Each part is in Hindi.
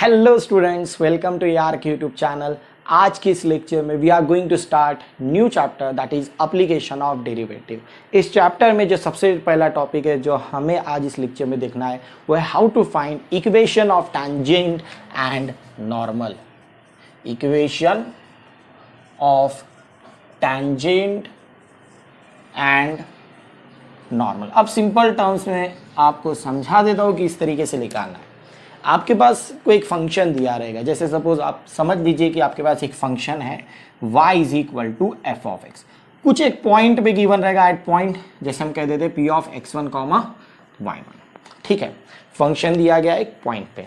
हेलो स्टूडेंट्स, वेलकम टू यार्क यूट्यूब चैनल। आज की इस लेक्चर में we are going to start new chapter that is application of derivative. इस चैप्टर में जो सबसे पहला टॉपिक है जो हमें आज इस लेक्चर में देखना है वो है how to find equation of tangent and normal. Equation of tangent and normal. अब सिंपल टर्म्स में आपको समझा देता हूँ कि इस तरीके से निकालना है। आपके पास कोई एक फंक्शन दिया रहेगा, जैसे सपोज आप समझ लीजिए कि आपके पास एक फंक्शन है y is equal to f of x. कुछ एक पॉइंट पे गिवन रहेगा, एट पॉइंट जैसे हम कह देते हैं P of x1 comma y1। ठीक है, फंक्शन दिया गया एक पॉइंट पे।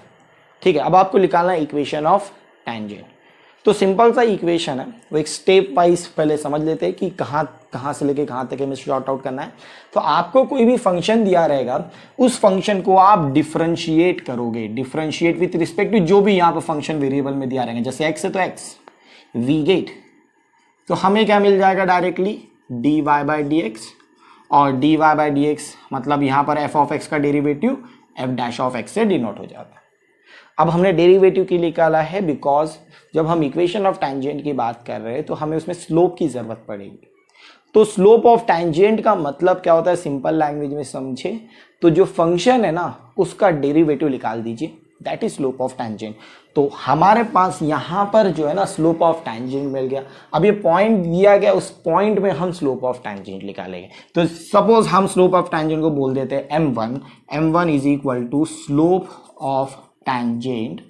ठीक है, अब आपको निकालना है इक्वेशन ऑफ टैंजेंट। तो सिंपल सा इक्वेशन है, वो एक स्टेप वाइज पहले समझ लेते हैं कि कहाँ से लेके कहाँ तक हमें शॉर्ट आउट करना है। तो आपको कोई भी फंक्शन दिया रहेगा, उस फंक्शन को आप डिफरेंशिएट करोगे, डिफरेंशिएट विथ रिस्पेक्ट टू जो भी यहाँ पर फंक्शन वेरिएबल में दिया रहेगा। जैसे x है तो x वी गेट, तो हमें क्या मिल जाएगा directly dy by d x, और dy बाई डी एक्स मतलब यहाँ पर f ऑफ x का derivative f dash of x से डिनोट हो जाता है। अब हमने डेरिवेटिव की निकाला है बिकॉज जब हम इक्वेशन ऑफ टैंजेंट की बात कर रहे हैं तो हमें उसमें स्लोप की जरूरत पड़ेगी। तो स्लोप ऑफ टैंजेंट का मतलब क्या होता है, सिंपल लैंग्वेज में समझे तो जो फंक्शन है ना उसका डेरिवेटिव निकाल दीजिए, that is slope of tangent. तो हमारे पास यहाँ पर जो है ना स्लोप ऑफ टैंजेंट मिल गया। अब ये पॉइंट दिया गया, उस पॉइंट में हम स्लोप ऑफ टैंजेंट निकालेंगे। तो सपोज हम स्लोप ऑफ टैंजेंट को बोल देते हैं m1। m1 is equal to slope of tangent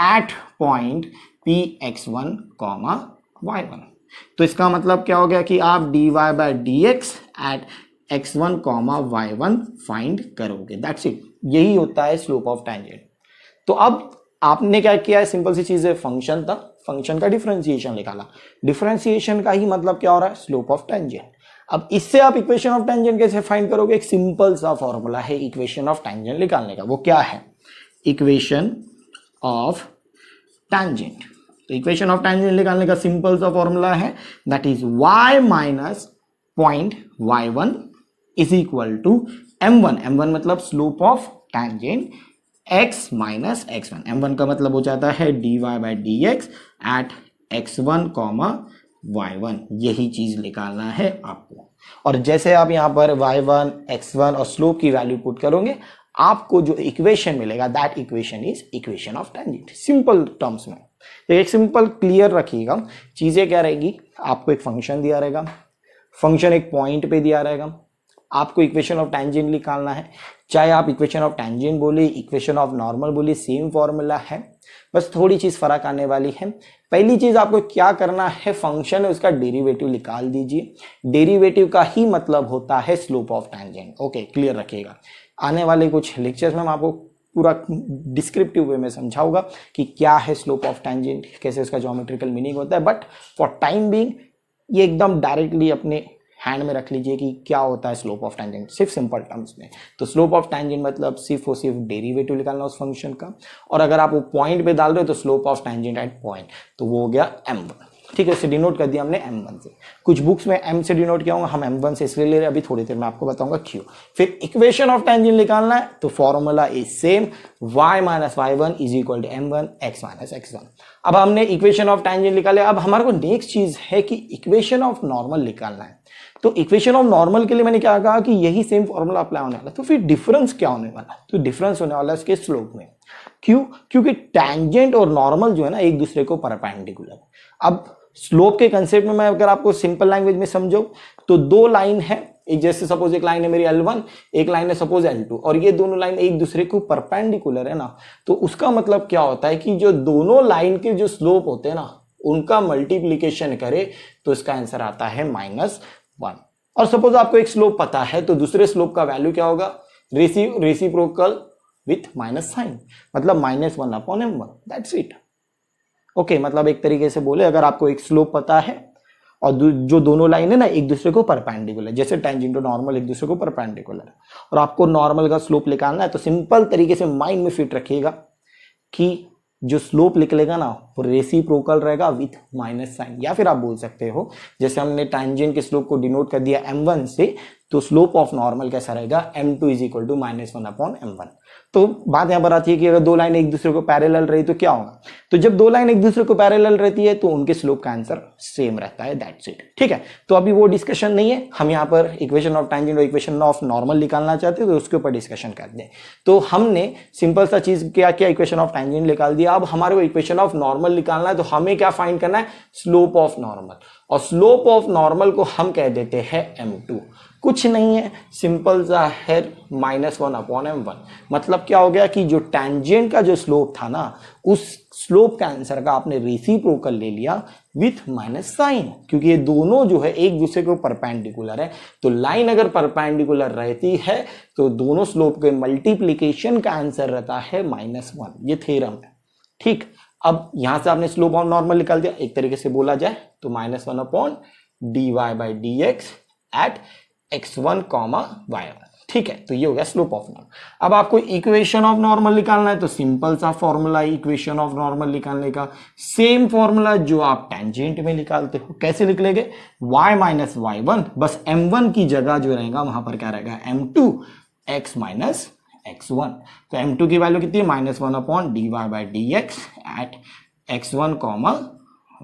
at point px1, y1। तो इसका मतलब क्या हो गया कि आप dy by d x at x1, y1 find करोगे, दैट्स इट। यही होता है स्लोप ऑफ टैंजेंट। तो अब आपने क्या किया है, सिंपल सी चीज है, फंक्शन था, फंक्शन का डिफरेंशिएशन निकाला। डिफरेंशिएशन का ही मतलब क्या हो रहा है, स्लोप ऑफ टैंजेंट। अब इससे आप इक्वेशन ऑफ टैंजेंट कैसे फाइंड करोगे, एक सिंपल सा फॉर्मूला है इक्वेशन ऑफ टैंजेंट निकालने का। वो क्या है, इक्वेशन ऑफ टैंजेंट। तो इक्वेशन ऑफ टैंजेंट निकालने का सिंपल सा फॉर्मूला है that is y minus point y1 is equal to m1। m1 मतलब slope of tangent x minus x1। m1 का मतलब हो जाता है dy by d x at x1, y1। यही चीज निकालना है आपको। और जैसे आप यहां पर y1, x1 और स्लोप की वैल्यू पुट करोगे, आपको जो इक्वेशन मिलेगा that equation is equation of tangent. Simple terms में तो एक सिंपल क्लियर रखिएगा, चीजें क्या रहेगी, आपको एक फंक्शन दिया रहेगा, फंक्शन एक पॉइंट पे दिया रहेगा, आपको इक्वेशन ऑफ टैंजेंट निकालना है। चाहे आप इक्वेशन ऑफ टैंजेंट बोले, इक्वेशन ऑफ नॉर्मल बोले, सेम फॉर्मूला है, बस थोड़ी चीज फर्क आने वाली है। पहली चीज आपको क्या करना है, फंक्शन है उसका डेरिवेटिव निकाल दीजिए। डेरिवेटिव का ही मतलब होता है slope of tangent. Okay, clear रखिएगा। आने वाले कुछ लेक्चर्स में मैं आपको पूरा डिस्क्रिप्टिव वे में समझाऊंगा कि क्या है स्लोप ऑफ टैंजेंट, कैसे उसका ज्योमेट्रिकल मीनिंग होता है। बट फॉर टाइम बीइंग ये एकदम डायरेक्टली अपने हैंड में रख लीजिए कि क्या होता है स्लोप ऑफ टैंजेंट, सिर्फ सिंपल टर्म्स में। तो स्लोप ऑफ टैंजेंट मतलब सिर्फ और सिर्फ डेरिवेटिव निकालना उस फंक्शन का, और अगर आप वो पॉइंट पे डाल रहे हो तो slope of tangent at point, तो वो हो गया m1। ठीक है, इसे डिनोट कर दिया हमने m1 से। कुछ बुक्स में m से डिनोट किया होगा, हम m1 से इसलिए ले रहे हैं, अभी थोड़ी देर में आपको बताऊंगा क्यों। फिर इक्वेशन ऑफ टैंजेंट निकालना है तो formula is same, y minus y1 is equal to m1 x minus x1। अब हमने इक्वेशन ऑफ टैंजेंट निकाले। अब हमारे को नेक्स्ट चीज है कि इक्वेशन ऑफ नॉर्मल निकालना है। तो इक्वेशन ऑफ नॉर्मल के लिए मैंने क्या कहा कि यही सेम फॉर्मूला अप्लाई होने वाला है। तो फिर डिफरेंस क्या होने वाला है, तो डिफरेंस होने वाला है इसके स्लोप में। क्यों, क्योंकि टैंजेंट और नॉर्मल जो है ना एक दूसरे को परपेंडिकुलर। अब स्लोप के कंसेप्ट में मैं अगर आपको सिंपल लैंग्वेज में समझो तो दो लाइन है, एक जैसे सपोज एक लाइन है मेरी L1, एक लाइन है सपोज L2, और ये दोनों लाइन एक दूसरे को परपेंडिकुलर है ना। तो उसका मतलब क्या होता है कि जो दोनों लाइन के जो स्लोप होते हैं ना उनका मल्टीप्लीकेशन करे तो इसका आंसर आता है -1। और सपोज आपको एक स्लोप पता है तो दूसरे स्लोप का वैल्यू क्या होगा, रेसिप्रोकल विथ माइनस साइन, मतलब -1/m1, दैट्स इट। ओके, मतलब एक तरीके से बोले अगर आपको एक स्लोप पता है और जो दोनों लाइन है ना एक दूसरे को परपेंडिकुलर, जैसे टेंजेंट और नॉर्मल एक दूसरे को परपेंडिकुलर है, और आपको नॉर्मल का स्लोप निकालना है, तो सिंपल तरीके से माइंड में फिट रखिएगा कि जो स्लोप निकलेगा ना वो रेसिप्रोकल रहेगा विथ माइनस साइन। या फिर आप बोल सकते हो जैसे हमने टैंजेंट के स्लोप को डिनोट कर दिया m1 से, तो स्लोप ऑफ नॉर्मल कैसा रहेगा, m2 is equal to -1/m1। तो बात यहां पर आती है कि अगर दो लाइन एक दूसरे को पैरेलल रही तो क्या होगा, तो जब दो लाइन एक दूसरे को पैरेलल रहती है तो उनके स्लोप का आंसर सेम रहता है, दैट्स इट। ठीक है, तो अभी वो डिस्कशन नहीं है, हम यहाँ पर इक्वेशन ऑफ टैंजेंट और इक्वेशन ऑफ नॉर्मल निकालना चाहते हैं तो उसके ऊपर डिस्कशन करते हैं। तो हमने सिंपल सा चीज क्या किया, इक्वेशन ऑफ टैंजेंट निकाल दिया। अब हमारे को इक्वेशन ऑफ नॉर्मल निकालना है, तो हमें क्या फाइंड करना है, स्लोप ऑफ नॉर्मल, और स्लोप ऑफ नॉर्मल को हम कह देते हैं m2। कुछ नहीं है, सिंपल सा है -1/m1। मतलब क्या हो गया कि जो टैंजेंट का जो स्लोप था ना, उस स्लोप का आंसर का आपने रेसिप्रोकल ले लिया विथ माइनस साइन, क्योंकि ये दोनों जो है एक दूसरे को परपेंडिकुलर है। तो लाइन अगर परपेंडिकुलर रहती है तो दोनों स्लोप के मल्टीप्लीकेशन का आंसर रहता है -1। ये थ्योरम है। ठीक, अब यहां से आपने स्लोप ऑफ नॉर्मल निकाल दिया, एक तरीके से बोला जाए तो -1/dy/dx एट x1, y1। ठीक है, तो ये हो गया स्लोप ऑफ नॉर्मल। अब आपको इक्वेशन ऑफ नॉर्मल निकालना है, तो सिंपल सा फॉर्मूला इक्वेशन ऑफ नॉर्मल निकालने का, सेम फॉर्मूला जो आप टेंजेंट में निकालते हो। कैसे निकलेंगे, y माइनस y1, बस m1 की जगह जो रहेगा वहां पर क्या रहेगा, m2 x माइनस x1। तो m2 की वैल्यू कितनी है, -1/dy/dx at x1,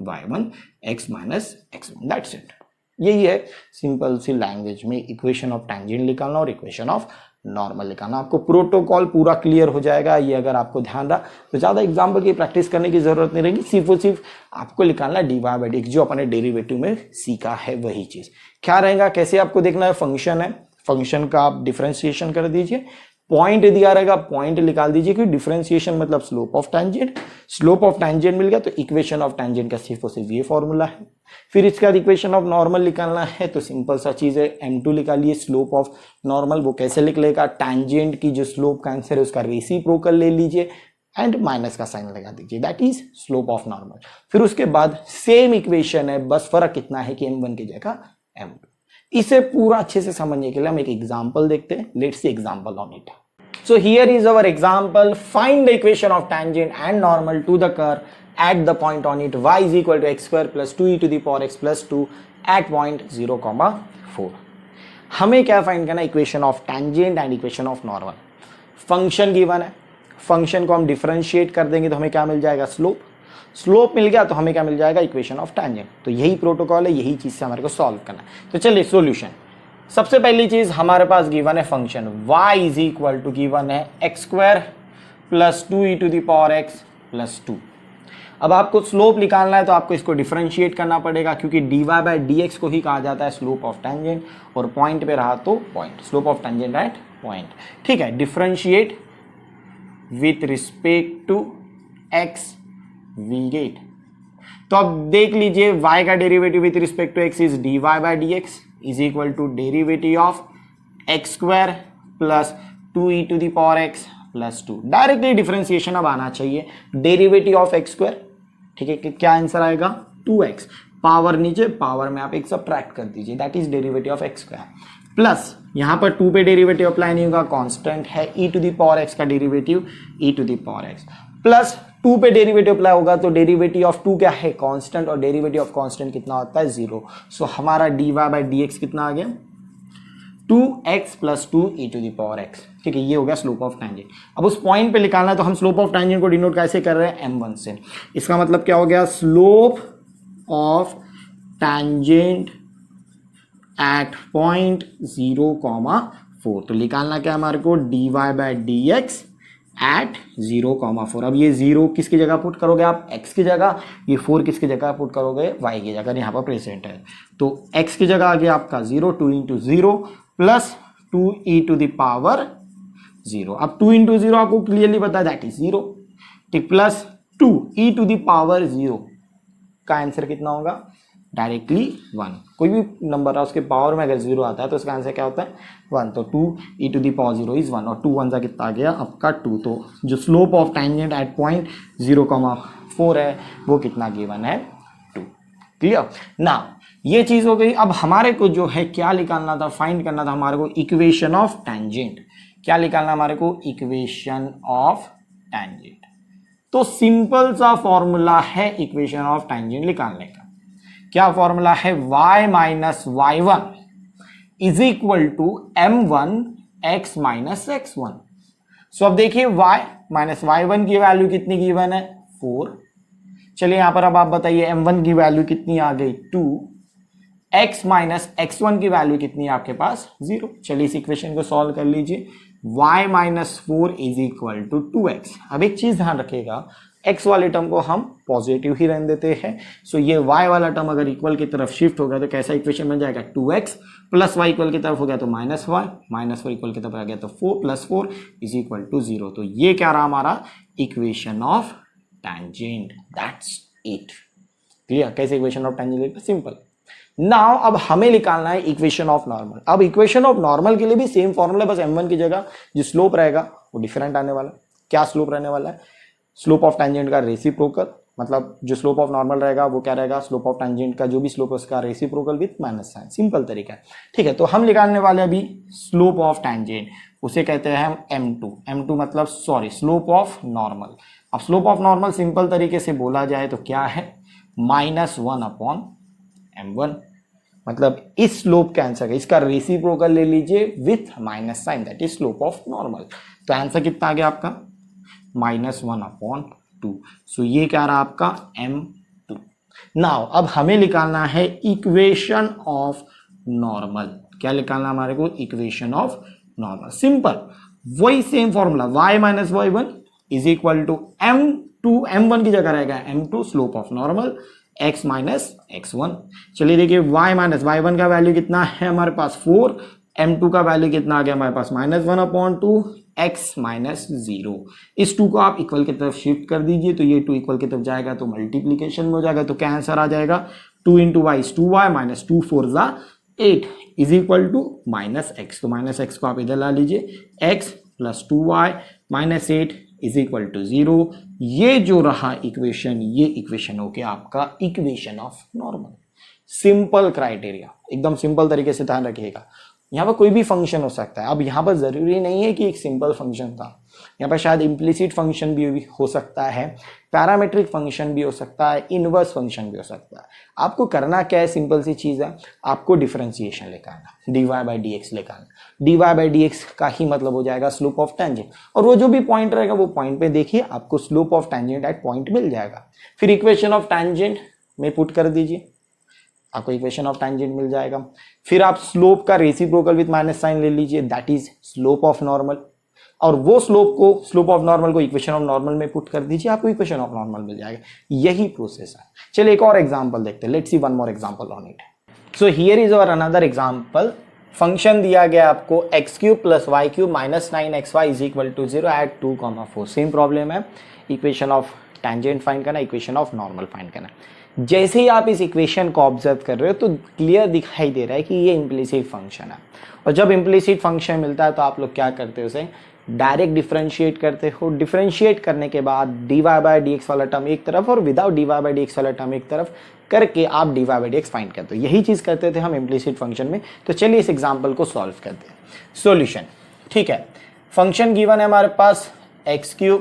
y1 x minus x1, that's it. यही है सिंपल सी लैंग्वेज में इक्वेशन ऑफ टैंजेंट निकालना और इक्वेशन ऑफ नॉर्मल निकालना। आपको प्रोटोकॉल पूरा क्लियर हो जाएगा, ये अगर आपको ध्यान रहा तो ज्यादा एग्जाम्पल की प्रैक्टिस करने की जरूरत नहीं रहेगी, सिर्फ और सिर्फ आपको निकालना dy/dx, जो अपने डेरिवेटिव में सीखा है वही चीज। क्या रहेगा, कैसे आपको देखना है, फंक्शन है, फंक्शन का आप डिफरेंशिएशन कर दीजिए, पॉइंट दिया रहेगा, पॉइंट निकाल दीजिए, कि डिफरेंशिएशन मतलब slope of tangent, slope of tangent मिल गया तो इक्वेशन ऑफ टैंजेंट का सिर्फ और सिर्फ ये फॉर्मूला है। फिर इसके बाद इक्वेशन ऑफ नॉर्मल निकालना है, तो सिंपल सा चीज है, m2 निकालिए स्लोप ऑफ नॉर्मल, वो कैसे लिख लेगा, टैंजेंट की जो स्लोप का आंसर है उसका रेसिप्रोकल ले लीजिए एंड माइनस का साइन लगा दीजिए, that is slope of normal. फिर उसके बाद सेम इक्वेशन है, बस फर्क कितना है कि m1 की जगह m2। इसे पूरा अच्छे से समझने के लिए हम एक एग्जांपल देखते हैं, let's C example on it. So here is our example. Find the equation of tangent and normal to the curve at the point on it y is equal to x square plus 2e to the power x plus 2 at point 0, 4। हमें क्या फाइंड करना है, equation of tangent and equation of normal. Function given है, फंक्शन को हम डिफरेंशिएट कर देंगे तो हमें क्या मिल जाएगा, स्लोप। स्लोप मिल गया तो हमें क्या मिल जाएगा, इक्वेशन ऑफ टैंजेंट। तो यही प्रोटोकॉल है, यही चीज से हमारे को सॉल्व करना है। तो चलिए सॉल्यूशन, सबसे पहली चीज हमारे पास गिवन है function y is equal to given है x square plus 2e to the power x plus 2। अब आपको स्लोप निकालना है तो आपको इसको डिफरेंशिएट करना पड़ेगा, क्योंकि dy/dx को ही कहा जाता है स्लोप ऑफ टैंजेंट, और पॉइंट पे रहा तो point, slope of tangent at point. ठीक है, differentiate with respect to x we get. तो अब देख लीजिए y का derivative with respect to x is dy/dx is equal to derivative of x square plus 2e to the power x plus 2। Directly differentiation अब आना चाहिए, डेरिवेटिव ऑफ x स्क्वायर, ठीक है, क्या आंसर आएगा 2x, पावर नीचे, पावर में आप एक सब्ट्रैक्ट कर दीजिए, that is derivative of x square, plus यहां पर 2 पे डेरिवेटिव अप्लाई नहीं होगा, कांस्टेंट है, e to the power x का derivative e to the power x, plus 2 पे डेरिवेटिव अप्लाई होगा तो डेरिवेटिव ऑफ 2 क्या है, कांस्टेंट, और डेरिवेटिव ऑफ कांस्टेंट कितना होता है, 0। सो हमारा dy/dx कितना आ गया, 2x plus 2 e to the power x। ठीक है, ये हो गया स्लोप ऑफ टैंजेंट। अब उस पॉइंट पे निकालना है तो हम स्लोप ऑफ टैंजेंट को डिनोट कैसे कर रहे हैं, m1 से। इसका मतलब क्या हो गया, slope of tangent at point 0, 4। तो निकालना क्या हमारे को, dy/dx एट 0, 4। अब ये 0 किसकी जगह पुट करोगे आप, x की जगह, ये 4 किसकी जगह पुट करोगे, y की जगह, यहाँ पर प्रेजेंट है तो x की जगह आ गया आपका 0, 2 into 0 plus 2e to the power 0। अब 2 इंटू 0 आपको क्लियरली पता है दैट इज 0, ठीक, plus 2e to the power 0 का आंसर कितना होगा, डायरेक्टली 1। कोई भी नंबर है उसके पावर में अगर 0 आता है तो उसका आंसर क्या होता है, 1। तो 2e to the power 0 is 1, और 2 1 सा कितना आ गया आपका 2। तो जो slope of tangent at point 0, 4 है वो कितना गिवन है, 2। क्लियर ना, ये चीज हो गई। अब हमारे को जो है क्या निकालना था, फाइंड करना था हमारे को इक्वेशन ऑफ टैंजेंट। क्या निकालना हमारे को, इक्वेशन ऑफ टैंजेंट। तो सिंपल सा फॉर्मूला है इक्वेशन ऑफ टैंजेंट निकालने का। क्या फॉर्मूला है, y minus y1 is equal to m1x minus x1। So अब देखिए y माइनस y1 की वैल्यू कितनी गिवन है 4। चलिए यहां पर अब आप बताइए m1 की वैल्यू कितनी आ गई 2, x माइनस x1 की वैल्यू कितनी है आपके पास 0। चलिए इस इक्वेशन को सॉल्व कर लीजिए, y minus 4 is equal to 2x। अब एक चीज ध्यान रखिएगा, x वाले टर्म को हम पॉजिटिव ही रहने देते हैं। सो ये y वाला टर्म अगर इक्वल की तरफ शिफ्ट होगा तो कैसा इक्वेशन बन जाएगा 2x प्लस y इक्वल की तरफ हो गया तो माइनस y माइनस 4 इक्वल की तरफ आ गया तो 4 प्लस 4 इज इक्वल टू 0। तो ये क्या रहा हमारा equation of tangent, that's it. Clear? कैसे equation of tangent? Simple. Now अब हमें निकालना है इक्वेशन ऑफ नॉर्मल। अब इक्वेशन ऑफ नॉर्मल के लिए भी सेम फॉर्मूला, बस m1 की जगह जो स्लोप रहेगा वो डिफरेंट आने वाला है। क्या स्लोप रहने वाला है? स्लोप ऑफ टेंजेंट का रेसिप्रोकल, मतलब जो स्लोप ऑफ नॉर्मल रहेगा वो क्या रहेगा, स्लोप ऑफ टेंजेंट का जो भी स्लोप है उसका reciprocal with minus sign. Simple तरीका है, ठीक है। तो हम निकालने वाले अभी स्लोप ऑफ टेंजेंट, उसे कहते हैं हम m2। m2 मतलब सॉरी स्लोप ऑफ नॉर्मल। अब स्लोप ऑफ नॉर्मल सिंपल तरीके से बोला जाए तो क्या है, -1 अपॉन m1। मतलब इस स्लोप का आंसर है, इसका रेसिप्रोकल ले लीजिए with minus sign, that is slope of normal. तो आंसर कितना आ गया आपका -1 अपॉन 2। सो ये क्या रहा आपका m2। नाउ अब हमें निकालना है इक्वेशन ऑफ नॉर्मल। क्या निकालना हमारे को? Equation of normal. सिंपल, वही same formula, y minus y1 is equal to m2, m1 की जगह रहेगा m2 slope of normal x minus x1। चलिए देखिए y माइनस y1 का वैल्यू कितना है हमारे पास 4, m2 का वैल्यू कितना आ गया हमारे पास -1 अपॉन 2 x माइनस 0। इस 2 को आप इक्वल की तरफ शिफ्ट कर दीजिए तो ये 2 इक्वल की तरफ जाएगा तो मल्टीप्लीकेशन में हो जाएगा। तो क्या आंसर आ जाएगा 2 into y is 2y minus 2 4 जा 8 is equal to minus x। तो माइनस x को आप इधर ला लीजिए, x plus 2y minus 8 is equal to 0। ये जो रहा इक्वेशन, ये इक्वेशन हो गया आपका equation of normal. Simple criteria, एकदम सिंपल तरीके से ध्यान रखिएगा। यहाँ पर कोई भी फंक्शन हो सकता है। अब यहाँ पर जरूरी नहीं है कि एक सिंपल फंक्शन था, यहाँ पर शायद इम्प्लिसिट फंक्शन भी हो सकता है, पैरामेट्रिक फंक्शन भी हो सकता है, इनवर्स फंक्शन भी हो सकता है। आपको करना क्या है, सिंपल सी चीज है, आपको डिफरेंशिएशन निकालना, dy बाई डी एक्स निकालना। dy बाई डी एक्स का ही मतलब हो जाएगा स्लोप ऑफ टेंजेंट, और वो जो भी पॉइंट रहेगा वो पॉइंट पे देखिए आपको slope of tangent at point मिल जाएगा। फिर इक्वेशन ऑफ टेंजेंट में पुट कर दीजिए, आपको इक्वेशन ऑफ टेंजेंट मिल जाएगा। फिर आप स्लोप का रेसिप्रोकल विद माइनस साइन ले लीजिए, that is slope of normal, और वो स्लोप ऑफ नॉर्मल को इक्वेशन ऑफ नॉर्मल में पुट कर दीजिए, आपको इक्वेशन ऑफ नॉर्मल मिल जाएगा। यही प्रोसेस है। चलिए एक और एग्जांपल देखते हैं, let's see one more example on it. So here is our another example. Function दिया गया आपको x³ plus y³ minus 9xy is equal to 0 at 2, 4। Same problem है, इक्वेशन ऑफ टेंजेंट फाइंड करना, इक्वेशन ऑफ नॉर्मल फाइंड करना। जैसे ही आप इस इक्वेशन को ऑब्जर्व कर रहे हो तो क्लियर दिखाई दे रहा है कि ये इम्प्लिसिट फंक्शन है, और जब इम्प्लिसिट फंक्शन मिलता है तो आप लोग क्या करते हो, उसे डायरेक्ट डिफरेंशिएट करते हो। डिफरेंशिएट करने के बाद dy बाई डी एक्स वाला टर्म एक तरफ और without dy by d x वाला टर्म एक तरफ करके आप dy by d x find करते हो। यही चीज करते थे हम इम्प्लिसिट फंक्शन में। तो चलिए इस एग्जाम्पल को सॉल्व करते हैं। सॉल्यूशन, ठीक है, फंक्शन गिवन है हमारे पास x³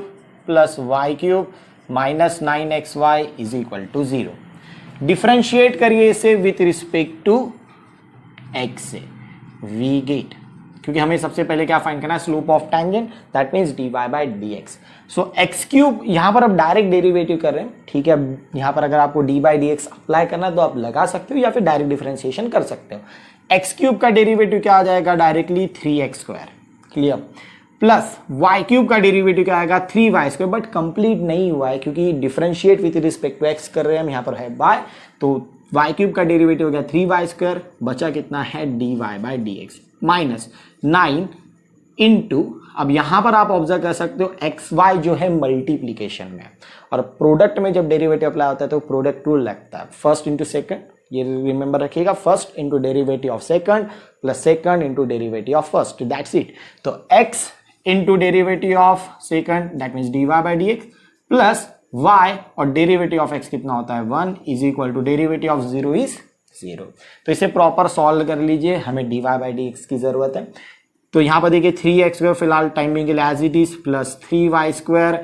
plus y³ minus 9xy is equal to 0। Differentiate करिए इसे विथ रिस्पेक्ट टू x से, वी गेट, क्योंकि हमें सबसे पहले क्या फाइंड करना है, slope of tangent, that means dy by d x. So x³ यहां पर अब डायरेक्ट डेरिवेटिव कर रहे हैं, ठीक है। यहां पर अगर आपको dy by d x apply करना है तो आप लगा सकते हो या फिर डायरेक्ट डिफरेंशिएशन कर सकते हो। x³ का डेरिवेटिव क्या आ जाएगा, directly 3x², clear, plus y³ का डेरिवेटिव क्या आएगा 3y², बट कंप्लीट नहीं हुआ है क्योंकि differentiate with respect to x कर रहे हैं हम, यहाँ पर है बाय, तो y³ का डेरिवेटिव हो गया 3y², बचा कितना है dy by d x minus 9 into, अब यहां पर आप ऑब्जर्व कर सकते हो xy जो है मल्टीप्लीकेशन में, और प्रोडक्ट में जब डेरिवेटिव अप्लाई होता है तो प्रोडक्ट रूल लगता है, फर्स्ट इंटू सेकंड, ये रिमेंबर रखिएगा, first into derivative of second plus second into derivative of first, that's it. तो x into derivative of second, that means dy by d x, plus y, और डेरिवेटिव ऑफ x कितना होता है 1, is equal to derivative of 0 is 0। तो इसे प्रॉपर सॉल्व कर लीजिए, हमें dy बाई डी एक्स की जरूरत है। तो यहां पर देखिए 3x² फिलहाल टाइमिंग के लिए as it is, plus 3y²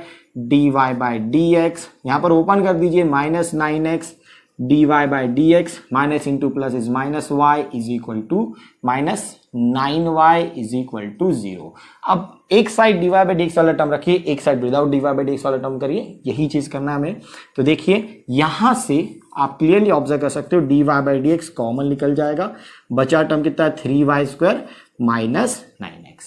dy by d x, यहां पर ओपन कर दीजिए minus 9x dy by dx minus into plus is minus y is equal to minus 9y is equal to 0। अब एक साइड dy by dx वाला टर्म रखिए, एक side without dy by dx वाला टर्म करिए, यही चीज करना है हमें। तो देखिए यहां से आप क्लियरली ऑब्जर्व कर सकते हो dy by dx कॉमन निकल जाएगा, बचा टर्म कितना है 3y स्क्वायर माइनस 9x।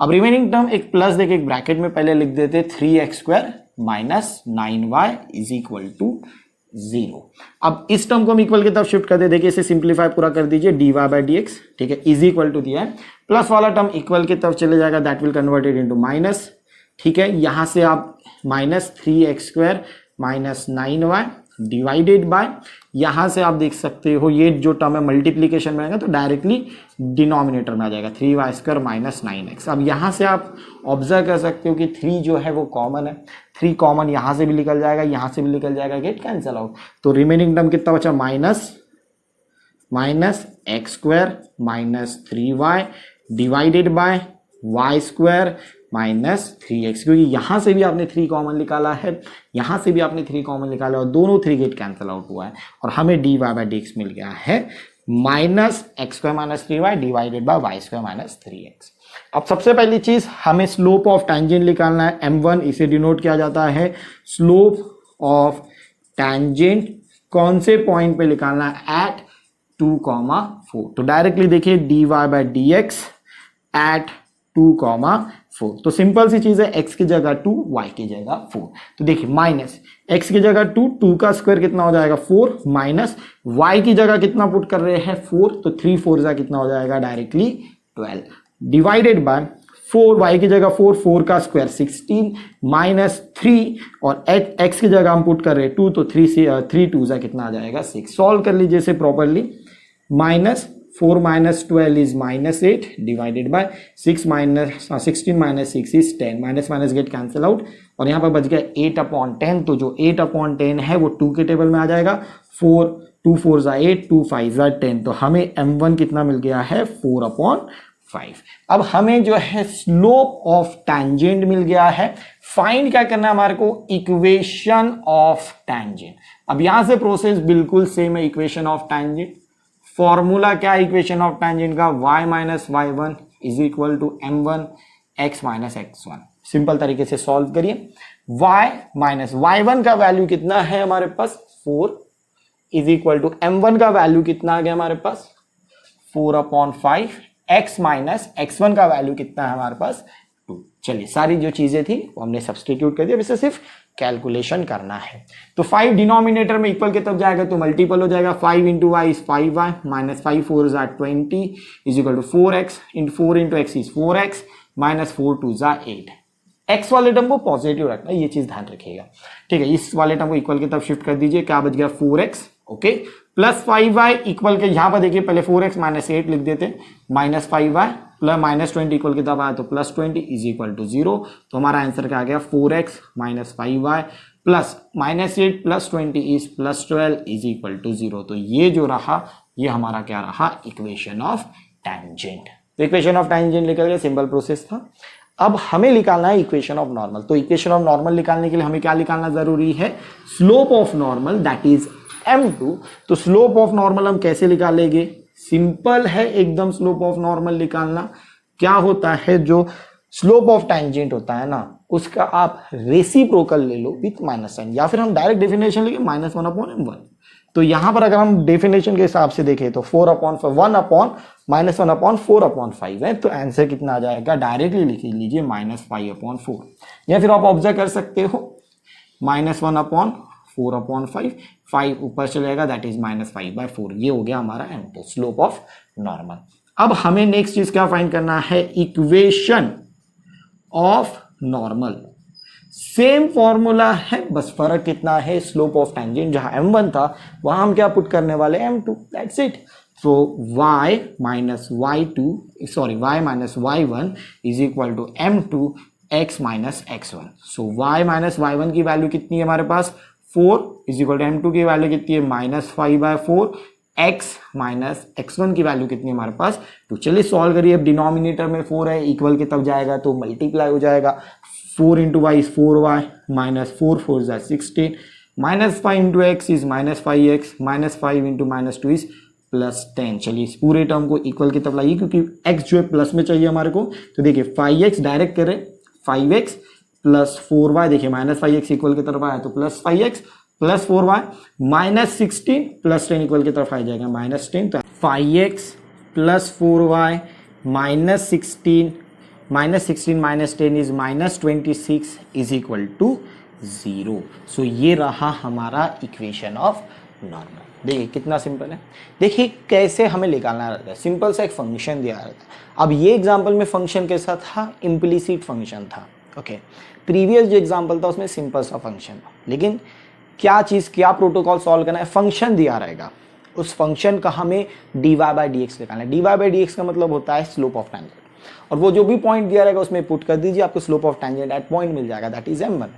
अब रिमेनिंग टर्म एक प्लस देके एक ब्रैकेट में पहले लिख देते 3x square minus 9y is equal to 0। अब इस टर्म को हम इक्वल की तरफ शिफ्ट कर दे, देखिए इसे सिंप्लीफाई पूरा कर दीजिए dy by dx, ठीक है, इज इक्वल टू दिया है, प्लस वाला टर्म इक्वल की तरफ चले जाएगा, that will converted into minus, ठीक है। यहां से आप minus 3x square minus 9y divided by, यहां से आप देख सकते हो ये जो टर्म है मल्टीप्लीकेशन में आएगा तो डायरेक्टली डिनोमिनेटर में आ जाएगा 3y स्क्वायर माइनस 9x। अब यहां से आप ऑब्जर्व कर सकते हो कि 3 जो है वो कॉमन है, 3 कॉमन यहां से भी निकल जाएगा, यहां से भी निकल जाएगा, गेट कैंसिल आउट। तो रिमेनिंग टर्म कितना बचा minus x square minus 3y divided bye y square minus 3x, क्योंकि यहां से भी आपने 3 कॉमन निकाला है, यहां से भी आपने 3 कॉमन निकाला और दोनों 3 गेट कैंसिल आउट हुआ है और हमें dy by dx मिल गया है minus x square minus 3y divided by y square minus 3x। अब सबसे पहली चीज हमें स्लोप ऑफ टैंजेंट निकालना है m1, इसे डिनोट किया जाता है स्लोप ऑफ टैंजेंट, कौन से पॉइंट पे निकालना है एट 2,4। तो डायरेक्टली देखिए dy by dx एट 2,4। तो सिंपल सी चीज है, x की जगह 2, y की जगह 4। तो देखिए माइनस x की जगह 2, 2 का स्क्वायर कितना हो जाएगा 4, माइनस y की जगह कितना पुट कर रहे हैं 4, तो 3 4 जा कितना हो जाएगा डायरेक्टली 12 डिवाइडेड बाय 4, y की जगह 4, 4 का स्क्वायर 16 माइनस 3 और x की जगह हम पुट कर रहे हैं 2, तो 3 2 जा कितना आ जाएगा 6। सॉल्व कर लीजिए इसे properly, minus 4 minus 12 is minus 8 divided by 16 minus 6 is 10, minus minus get cancel out और यहाँ पर बच गया 8/10। तो जो 8/10 है वो 2 के टेबल में आ जाएगा, 4 2 4 जा 8, 2 5 जा 10। तो हमें m1 कितना मिल गया है 4/5। अब हमें जो है स्लोप ऑफ टैंजेंट मिल गया है, फाइंड क्या करना है हमारे को, इक्वेशन ऑफ टैंजेंट। अब यहां से प्रोसेस बिल्कुल सेम है, इक्वेशन ऑफ टैंजेंट फॉर्मूला क्या है इक्वेशन ऑफ टैंजेंट का, y minus y1 is equal to m1 x minus x1। Simple तरीके से सॉल्व करिए, y माइनस y1 का वैल्यू कितना है हमारे पास 4 इज इक्वल टू m1 का वैल्यू कितना आ गया हमारे पास 4/5, x माइनस x1 का वैल्यू कितना है हमारे पास 2। चलिए सारी जो चीजें थी वो हमने सब्सटीट्यूट कर दिया, अब इसे सिर्फ कैलकुलेशन करना है। तो 5 डिनोमिनेटर में इक्वल के तब जाएगा तो मल्टीपल हो जाएगा, 5 into y is 5y minus 5 4 जा 20 is equal to 4x into 4 into x is 4x minus 4 2 जा 8। एक्स वाले टर्म को पॉजिटिव रखना, ये चीज ध्यान रखिएगा, ठीक है। इस वाले टर्म को इक्वल के तब शिफ्ट कर दीजिए, क्या बच गया 4x, okay, plus 5y equal के यहां पर देखिए पहले 4x माइनस 8 लिख देते, minus 5y plus minus 20 equal के तब आया तो प्लस 20 इज इक्वल टू 0। तो हमारा आंसर क्या आ गया 4x minus 5y plus minus 8 plus 20 is plus 12 is equal to 0। तो ये जो रहा ये हमारा क्या रहा इक्वेशन ऑफ टैंजेंट। तो इक्वेशन ऑफ टैंजेंट निकल गया, सिंपल प्रोसेस था। अब हमें निकालना है इक्वेशन ऑफ नॉर्मल। तो इक्वेशन ऑफ नॉर्मल निकालने के लिए हमें क्या निकालना जरूरी है, slope of normal that is m2। तो स्लोप ऑफ नॉर्मल हम कैसे निकालेंगे, सिंपल है एकदम स्लोप ऑफ नॉर्मल निकालना। क्या होता है जो स्लोप ऑफ टैंजेंट होता है ना उसका आप रेसिप्रोकल ले लो विथ माइनस साइन, या फिर हम डायरेक्ट डेफिनेशन लेंगे -1/m1। तो यहां पर अगर हम डेफिनेशन के हिसाब से देखें तो 1/4/5 है, तो आंसर कितना आ जाएगा डायरेक्टली लिख लीजिए -5/4। या फिर आप ऑब्जर्व कर सकते हो -1/4/5, 5 ऊपर चलेगा दैट इज -5/4। ये हो गया हमारा m2 स्लोप ऑफ नॉर्मल। अब हमें नेक्स्ट चीज क्या फाइंड करना है, equation of normal. Same formula है, बस फर्क कितना है, स्लोप ऑफ टैंजेंट जहां m1 था वहां हम क्या पुट करने वाले m2, दैट्स इट। तो y minus y1 is equal to m2 x minus x1। So y minus y1 की वैल्यू कितनी है हमारे पास 4 इज इक्वल टू m2 की वैल्यू कितनी है -5/4, x माइनस x1 की वैल्यू कितनी है हमारे पास 2। चलिए सॉल्व करिए। अब डिनोमिनेटर में 4 है, इक्वल के तब जाएगा तो मल्टीप्लाई हो जाएगा, 4 into y is 4y minus 4 4 जा 16 -5 into x is -5x, -5 into -2 is +10। चलिए इस पूरे टर्म को इक्वल की तरफ लाइए, क्योंकि x जो है प्लस में चाहिए हमारे को। तो देखिए 5x डायरेक्ट करें, 5x प्लस 4y, देखिए -5x इक्वल की तरफ आया तो +5x plus 4y, -16 plus 10 equal की तरफ आ जाएगा -10। तो 5x plus 4y -16 -10 is -26 is equal to 0। So ये रहा हमारा इक्वेशन ऑफ नॉर्मल। देखिए कितना सिंपल है। देखिए कैसे हमें निकालना रहता है, सिंपल सा एक फंक्शन दिया रहता है। अब ये एग्जांपल में फंक्शन कैसा था, इम्प्लिसिट फंक्शन था। ओके, प्रीवियस जो एग्जांपल था उसमें सिंपल सा फंक्शन था, लेकिन क्या चीज़, क्या प्रोटोकॉल सॉल्व करना है, फंक्शन दिया रहेगा, उस फंक्शन का हमें dy बाई डी एक्स निकालना है। dy बाई डी एक्स का मतलब होता है स्लोप ऑफ टेंजेंट, और वो जो भी पॉइंट दिया रहेगा उसमें पुट कर दीजिए, आपको slope of tangent at point मिल जाएगा, दैट इज m1।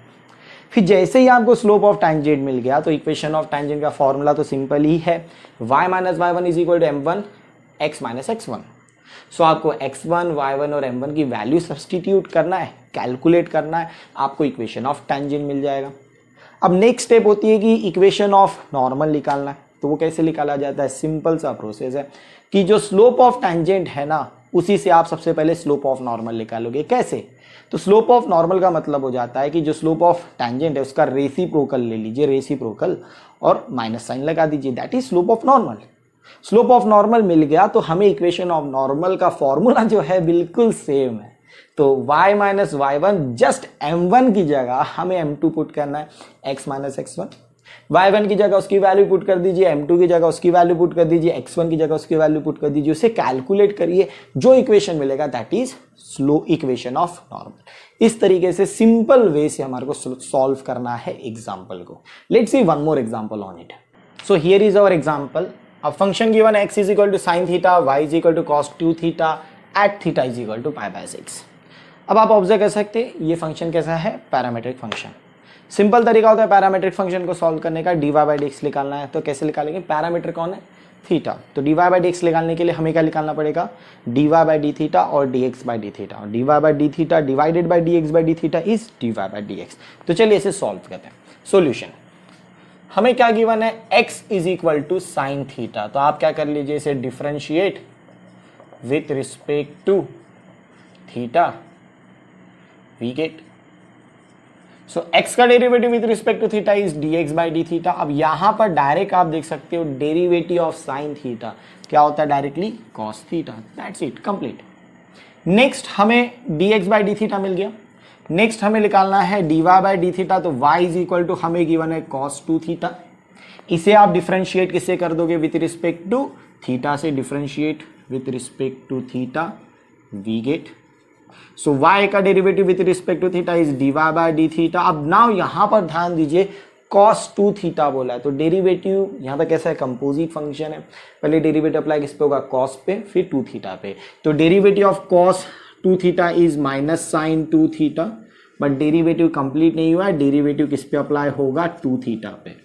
फिर जैसे ही आपको स्लोप ऑफ टेंजेंट मिल गया तो इक्वेशन ऑफ टेंजेंट का फॉर्मूला तो सिंपल ही है, y minus y1 is equal to m1 x minus x1। So आपको x1, y1 और m1 की वैल्यू सब्सटीट्यूट करना है, कैलकुलेट करना है, आपको इक्वेशन ऑफ टेंजेंट मिल जाएगा। अब नेक्स्ट स्टेप होती है कि इक्वेशन ऑफ नॉर्मल निकालना है। तो वो कैसे निकाला जाता है, सिंपल सा प्रोसेस है कि जो स्लोप ऑफ टेंजेंट है ना, उसी से आप सबसे पहले स्लोप ऑफ नॉर्मल निकालोगे। कैसे, तो स्लोप ऑफ नॉर्मल का मतलब हो जाता है कि जो स्लोप ऑफ टेंजेंट है उसका रेसिप्रोकल ले लीजिए, रेसिप्रोकल, और माइनस साइन लगा दीजिए, that is slope of normal. Slope of normal मिल गया तो हमें इक्वेशन ऑफ नॉर्मल का फॉर्मूला जो है बिल्कुल सेम है। तो y minus y1 just m1 की जगह हमें m2 पुट करना है, x माइनस x1। y1 की जगह उसकी वैल्यू पुट कर दीजिए, m2 की जगह उसकी वैल्यू पुट कर दीजिए, x1 की जगह उसकी वैल्यू पुट कर दीजिए, उसे कैलकुलेट करिए, जो इक्वेशन मिलेगा that is slow equation of normal. इस तरीके से सिंपल वे से हमारे को सॉल्व करना है एग्जाम्पल को। Let's see one more example on it. So here is our example, a function given x is equal to sine theta, y is equal to cos 2 theta at theta is equal to π/6। अब आप ऑब्जर्व कर सकते हैं ये फंक्शन कैसा है, पैरामीट्रिक फंक्शन। सिंपल तरीका होता है पैरामीट्रिक फंक्शन को सॉल्व करने का, dy बाई डी एक्स निकालना है। तो कैसे निकालेंगे, पैरामीटर कौन है, थीटा। तो dy बाई डी एक्स निकालने के लिए हमें क्या निकालना पड़ेगा, dy बाई डी थीटा और dx बाई डी थीटा, और dy by d theta divided by dx by d theta is dy by dx। तो चलिए इसे सॉल्व करते हैं। सॉल्यूशन, हमें क्या गिवन है, x is equal to sine theta. तो आप क्या कर लीजिए, इसे differentiate with respect to theta, we get. So x का derivative with respect to theta is dx by d theta. अब यहां पर डायरेक्ट आप देख सकते हो डेरिवेटिव ऑफ साइन थीटा क्या होता है, directly cos theta, that's it, complete. Next हमें dx बाई डी थीटा मिल गया। नेक्स्ट हमें निकालना है dy बाई डी थीटा। तो y इज इक्वल टू हमें गिवन है cos 2 थीटा। इसे आप डिफरेंशिएट किससे कर दोगे, विथ रिस्पेक्ट टू थीटा से, differentiate with respect to theta, we get. So y का derivative with respect to theta is dy by d theta. अब नाउ यहां पर ध्यान दीजिए, cos 2 थीटा बोला है, तो डेरिवेटिव यहां पर कैसा है, कंपोजिट फंक्शन है। पहले डेरिवेटिव अप्लाई किस पे होगा, cos पे, फिर 2 थीटा पे। तो derivative of cos 2 theta is minus sine 2 theta, but derivative complete नहीं हुआ है, डेरिवेटिव किस पे अप्लाई होगा, 2 थीटा पे।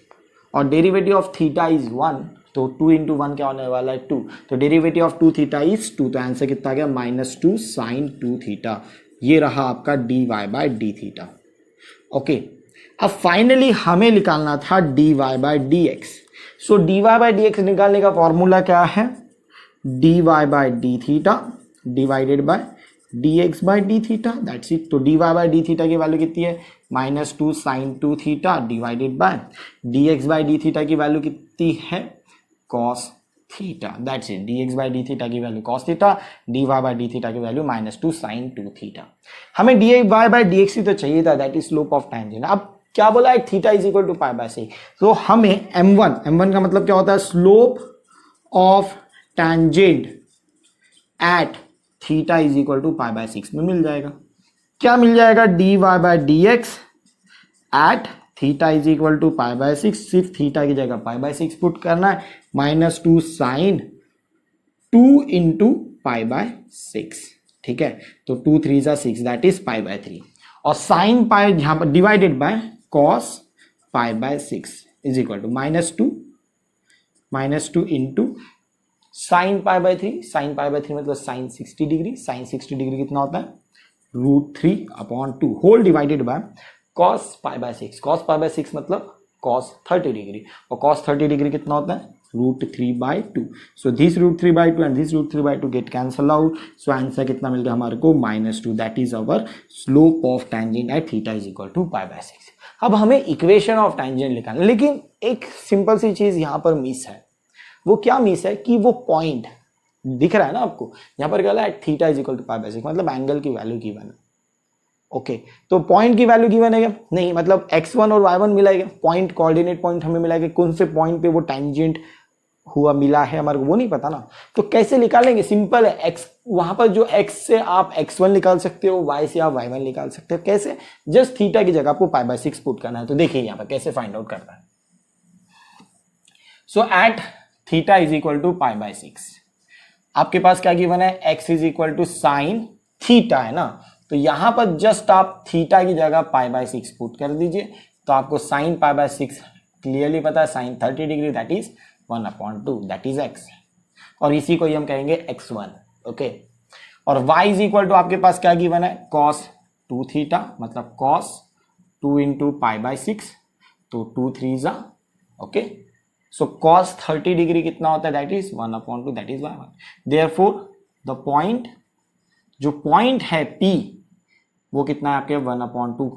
और डेरिवेटिव ऑफ थीटा इज 1, तो 2 इंटू 1 क्या होने वाला है, 2। तो डेरिवेटिव ऑफ 2 थीटा इज 2, तो आंसर कितना गया, -2 साइन 2 थीटा। ये रहा आपका dy by d theta. Okay, अब फाइनली हमें निकालना था dy by d x. So dy by d x निकालने का फॉर्मूला क्या है, dy by d theta divided by dx by d theta, that's it. तो dy बाई डी थीटा की वैल्यू कितनी है, -2 sine 2 theta divided by dx by d theta की वैल्यू कितनी है, cos theta, that's it. dx by d theta की value cos theta, dy by d theta की वैल्यू -2 साइन 2 थीटा। हमें dy बाई डी एक्स ही तो चाहिए था, that is slope of tangent. अब क्या बोला है, थीटा इज इक्वल टू π/6। तो हमें m1 का मतलब क्या होता है, slope of tangent at theta is equal to π/6 में मिल जाएगा। क्या मिल जाएगा, dy by d x at theta is equal to π/6, सिर्फ थीटा की जगह π/6 पुट करना है, -2 साइन 2 इंटू π/6, ठीक है। तो 2 3 जा 6, दैट इज π/3, और साइन पाई यहां पर divided by cos π/6 is equal to -2 into sine π/3, sine π/3 मतलब साइन 60 डिग्री, साइन 60 डिग्री कितना होता है, √3/2 whole divided by cos π/6, cos π/6 मतलब cos 30 डिग्री, और cos 30 डिग्री कितना होता है √3/2. So this √3/2 and this √3/2 get cancel out. So answer कितना मिल गया हमारे को -2. That is our slope of tangent at theta is equal to π/6. अब हमें इक्वेशन ऑफ टेंजेंट लिखना, लेकिन एक सिंपल सी चीज यहां पर मिस है. वो क्या मिस है कि वो पॉइंट दिख रहा है ना आपको, यहां पर क्या है थीटा इज इक्वल टू π/6, मतलब एंगल की वैल्यू गिवन है. ओके तो पॉइंट की वैल्यू गिवन है क्या? नहीं, मतलब x1 और y1 मिला है. पॉइंट कोऑर्डिनेट पॉइंट हमें मिला है, कौन से पॉइंट पे वो टेंजेंट हुआ मिला है हमारे को वो नहीं पता ना. तो कैसे निकालेंगे? सिंपल है. x वहां पर जो x से आप x1 निकाल सकते हो, y से आप y1 निकाल सकते हो. कैसे? जस्ट थीटा की जगह आपको π/6 पुट करना है. तो देखिए यहां पर कैसे फाइंड आउट करना है. So at theta is equal to π/6 आपके पास क्या गिवन है? x is equal to sine theta है ना. तो यहां पर जस्ट आप थीटा की जगह π/6 पुट कर दीजिए. तो आपको साइन π/6 क्लियरली पता है sine 30 degree that is 1/2 that is x, और इसी को ही हम कहेंगे x1. ओके और y इज इक्वल टू आपके पास क्या गिवन है? cos 2 थीटा, मतलब cos 2 इंटू π/6. तो 2 3 ओके. सो cos 30 डिग्री कितना होता है? That is 1/2 that is y1. Therefore the point, जो पॉइंट है P वो कितना है आपके 1/2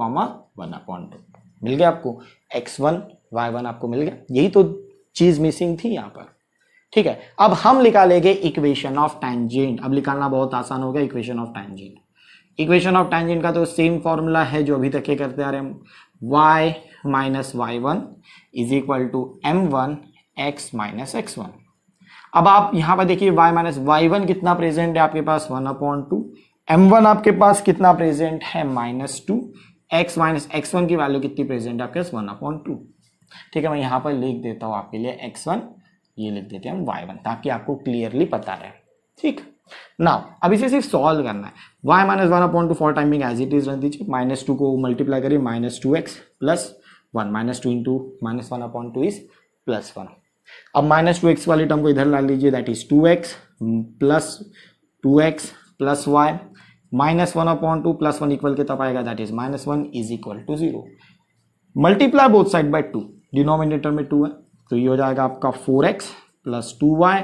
1/2 मिल गया आपको. x1 y1 आपको मिल गया. यही तो चीज मिसिंग थी यहां पर. ठीक है, अब हम निकालेंगे इक्वेशन ऑफ टेंजेंट. अब निकालना बहुत आसान हो गया equation of tangent. Equation of tangent का तो सेम फॉर्मूला है जो अभी तक ये करते आ रहे हम. y minus y1 is equal to m1 x minus x1. अब आप यहां पर देखिए y माइनस y1 कितना प्रेजेंट है आपके पास 1/2. m1 आपके पास कितना प्रेजेंट है -2. x माइनस x1 की वैल्यू कितनी प्रेजेंट है आपके पास 1/2. ठीक है, मैं यहां पर लिख देता हूं आपके लिए x1, ये लिख देते हैं हम y1, ताकि आपको क्लियरली पता रहे. ठीक, नाउ अब इसे सिर्फ सॉल्व करना है. y minus 1/2 for timing as it is रख दीजिए. -2 को मल्टीप्लाई करिए -2x प्लस 1. -2 into -1/2 is +1. अब -2x वाली टर्म को इधर ला लीजिए. That is 2x plus 2x plus y. -1/2 plus 1 equal के तब आएगा. That is -1 is equal to 0. Multiply both side by 2. Denominator में 2 है तो ये हो जाएगा आपका 4x plus 2y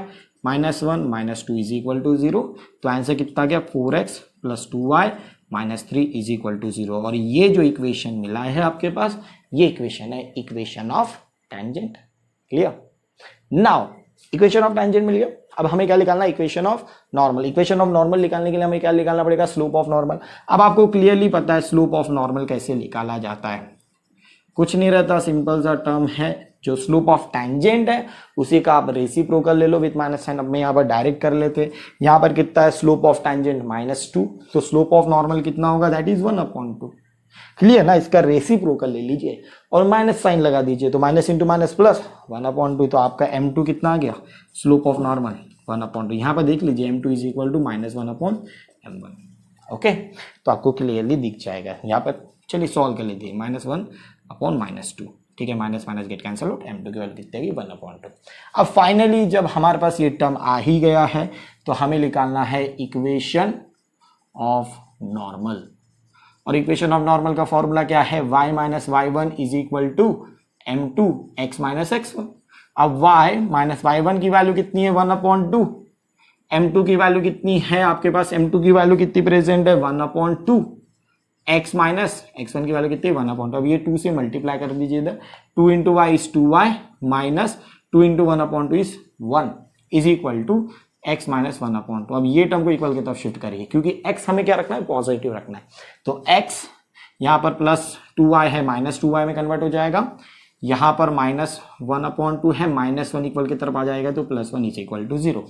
-1 -2 is equal to 0. तो आंसर कितना गया 4x plus 2y -3 is equal to 0. और ये जो इक्वेशन मिला है आपके पास, ये इक्वेशन है equation of tangent. Clear? Now equation of tangent मिल गया. अब हमें क्या निकालना है? Equation of normal. Equation of normal निकालने के लिए हमें क्या निकालना पड़ेगा? Slope of normal. अब आपको क्लियरली पता है स्लोप ऑफ नॉर्मल कैसे निकाला जाता है. कुछ नहीं रहता, सिंपल सा टर्म है. जो स्लोप ऑफ टेंजेंट है उसी का आप रेसिप्रोकल ले लो विथ माइनस साइन. अब मैं यहाँ पर डायरेक्ट कर लेते. यहाँ पर कितना है स्लोप ऑफ टेंजेंट -2. तो स्लोप ऑफ नॉर्मल कितना होगा? That is 1/2. क्लियर ना? इसका रेसिप्रोकल ले लीजिए और माइनस साइन लगा दीजिए. तो माइनस इंटू माइनस प्लस 1/2. तो आपका m2 कितना आ गया? Slope of normal 1/2. यहाँ पर देख लीजिए m2 is equal to -1/m1. Okay, तो आपको क्लियरली दिख जाएगा यहाँ पर. चलिए सॉल्व कर लीजिए. -1/-2. ठीक है, minus minus get cancel out. m2 की वैल्यू कितनी है? 1/2. अब फाइनली जब हमारे पास ये टर्म आ ही गया है तो हमें निकालना है इक्वेशन ऑफ नॉर्मल. और इक्वेशन ऑफ नॉर्मल का फॉर्मूला क्या है? y minus y1 is equal to m2 x minus x1. अब y माइनस y1 की वैल्यू कितनी है? 1/2. m2 की वैल्यू कितनी है आपके पास? m2 की वैल्यू कितनी प्रेजेंट है? 1/2. x माइनस x1 की वैल्यू कितनी है? 1/2. अब ये 2 से मल्टीप्लाई कर दीजिए इधर. 2 into y is 2y minus 2 into 1/2 is 1 is equal to x minus 1/2. अब ये टर्म को इक्वल की तरफ शिफ्ट करिए क्योंकि x हमें क्या रखना है? पॉजिटिव रखना है. तो x यहाँ पर प्लस 2y है -2y में कन्वर्ट हो जाएगा. यहाँ पर -1/2 है, -1 इक्वल की तरफ आ जाएगा तो +1 is equal to 0.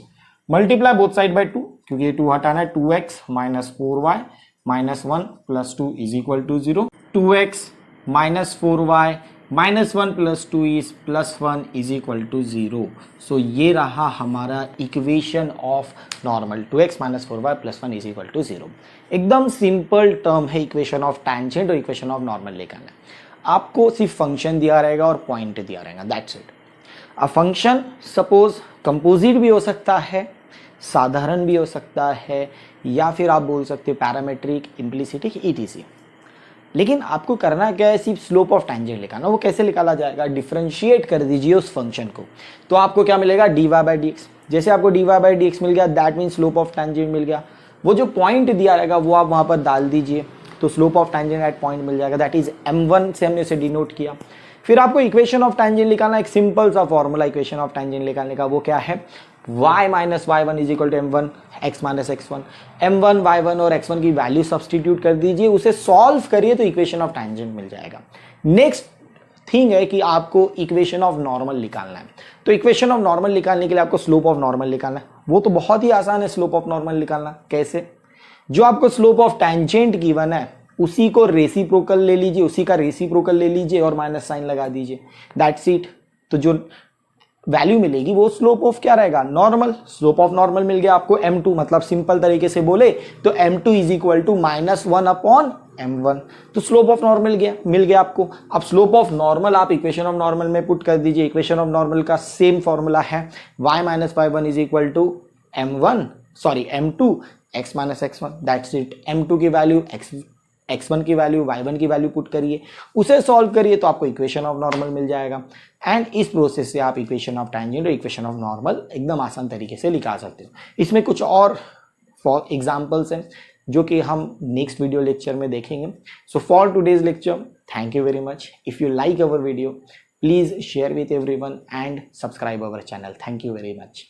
Multiply both side by 2 क्योंकि ये 2 हटाना है. 2x minus 4y -1 plus 2 is equal to 0. 2x minus 4y -1 plus 2 is +1 is equal to 0. So ये रहा हमारा equation of normal. 2x minus 4y +1 is equal to 0. एकदम सिंपल टर्म है इक्वेशन ऑफ टेंजेंट और इक्वेशन ऑफ नॉर्मल निकालना. आपको सिर्फ फंक्शन दिया रहेगा और पॉइंट दिया रहेगा, that's it. A function suppose composite भी हो सकता है, साधारण भी हो सकता है, या फिर आप बोल सकते हो पैरामेट्रिक, इम्प्लिसिटिक, ईटीसी. लेकिन आपको करना क्या है, सिर्फ स्लोप ऑफ टेंजेंट निकालना। वो कैसे निकाला जाएगा, डिफरेंशिएट कर दीजिए उस फंक्शन को, तो आपको क्या मिलेगा, dy बाई डी एक्स। जैसे आपको dy बाई डी एक्स मिल गया, that mean slope of tangent मिल गया। वो जो पॉइंट दिया रहेगा वो आप वहाँ पर डाल दीजिए, तो slope of tangent at point मिल जाएगा, दैट इज m1 से हमने उसे डिनोट किया। फिर आपको इक्वेशन ऑफ टेंजेंट निकालना, एक सिंपल सा फॉर्मूला इक्वेशन ऑफ टेंजेंट निकालने का, वो क्या है, y minus y1 is equal to m1 x minus x1। m1 y1 और x1 की वैल्यू सब्सटीट्यूट कर दीजिए, उसे सॉल्व करिए तो इक्वेशन ऑफ टेंजेंट मिल जाएगा। नेक्स्ट थिंग है कि आपको इक्वेशन ऑफ नॉर्मल निकालना है। तो इक्वेशन ऑफ नॉर्मल निकालने के लिए आपको स्लोप ऑफ नॉर्मल निकालना है। वो तो बहुत ही आसान है स्लोप ऑफ नॉर्मल निकालना। कैसे, जो आपको स्लोप ऑफ टेंजेंट गिवन है उसी को रेसिप्रोकल ले लीजिए, उसी का रेसिप्रोकल ले लीजिए और माइनस साइन लगा दीजिए, दैट्स इट। तो जो वैल्यू मिलेगी वो स्लोप ऑफ क्या रहेगा, नॉर्मल। स्लोप ऑफ नॉर्मल मिल गया आपको m2, मतलब सिंपल तरीके से बोले तो m2 is equal to -1 upon m1। तो स्लोप ऑफ नॉर्मल मिल गया आपको। अब स्लोप ऑफ नॉर्मल आप इक्वेशन ऑफ नॉर्मल में पुट कर दीजिए। इक्वेशन ऑफ नॉर्मल का सेम फॉर्मूला है y minus y1 is equal to m2 x minus x1, that's it. m2 की वैल्यू x1 की वैल्यू y1 की वैल्यू पुट करिए, उसे सॉल्व करिए तो आपको इक्वेशन ऑफ नॉर्मल मिल जाएगा। एंड इस प्रोसेस से आप इक्वेशन ऑफ टेंजेंट और इक्वेशन ऑफ नॉर्मल एकदम आसान तरीके से निकाल सकते हो। इसमें कुछ और फॉर एग्जांपल्स हैं जो कि हम नेक्स्ट वीडियो लेक्चर में देखेंगे। So for today's lecture, thank you very much. If you like our video, please share with everyone and subscribe our channel. Thank you very much.